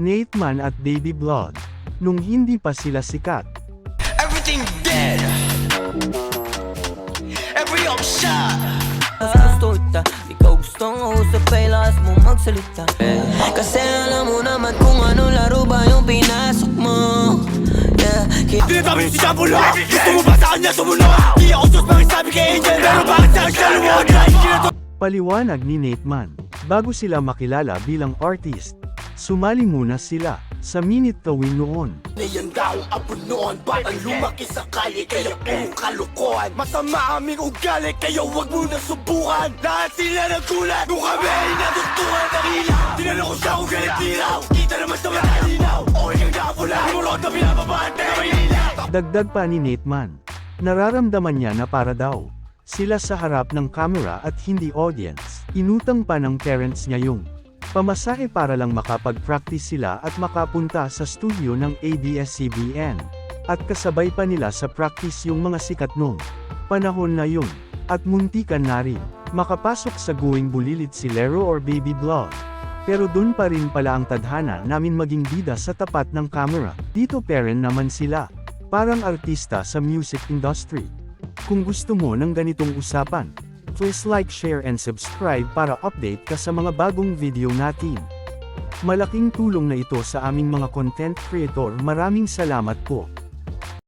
Nate Man at Baby Blood. Nung hindi pa sila sikat. Everything dead. Every option. Mas gusto kita, ikaw gustong usap ay lakas mo magsalita. Kasi alam mo naman kung ano laro ba yung pinasok mo. Tinatabi si Shabulo. Gusto mo ba sa kanya sumunod? Di ako sus sabi kay Angel. Pero bakit sa siya lumod? Paliwanag ni Nate Man. Bago sila makilala bilang artist, sumali muna sila sa Minute Gawin noon. Niyan daw ang punoon. Batang lumaki sa kali kaya puro kalukuhan. Masama aming ugali kaya wag mo na subukan. Lahat sila nagulat nung kami ay natutukan ng ilaw. Tinanong ko siya kung galit nilaw. Kita naman sa mga linaw. Okay kang nakapula. Lumulot na pinapabaan na may ilaw. Dagdag pa ni Nate Man. Nararamdaman niya na para daw sila sa harap ng camera at hindi audience. Inutang pa ng parents niya yung pamasahe para lang makapag-practice sila at makapunta sa studio ng ABS-CBN. At kasabay pa nila sa practice yung mga sikat nung panahon na yun. At muntikan na rin makapasok sa Going Bulilit si Lero or Baby Blood. Pero dun pa rin pala ang tadhana namin maging bida sa tapat ng camera. Dito parent naman sila. Parang artista sa music industry. Kung gusto mo ng ganitong usapan, please like, share and subscribe para update ka sa mga bagong video natin. Malaking tulong na ito sa aming mga content creator. Maraming salamat po.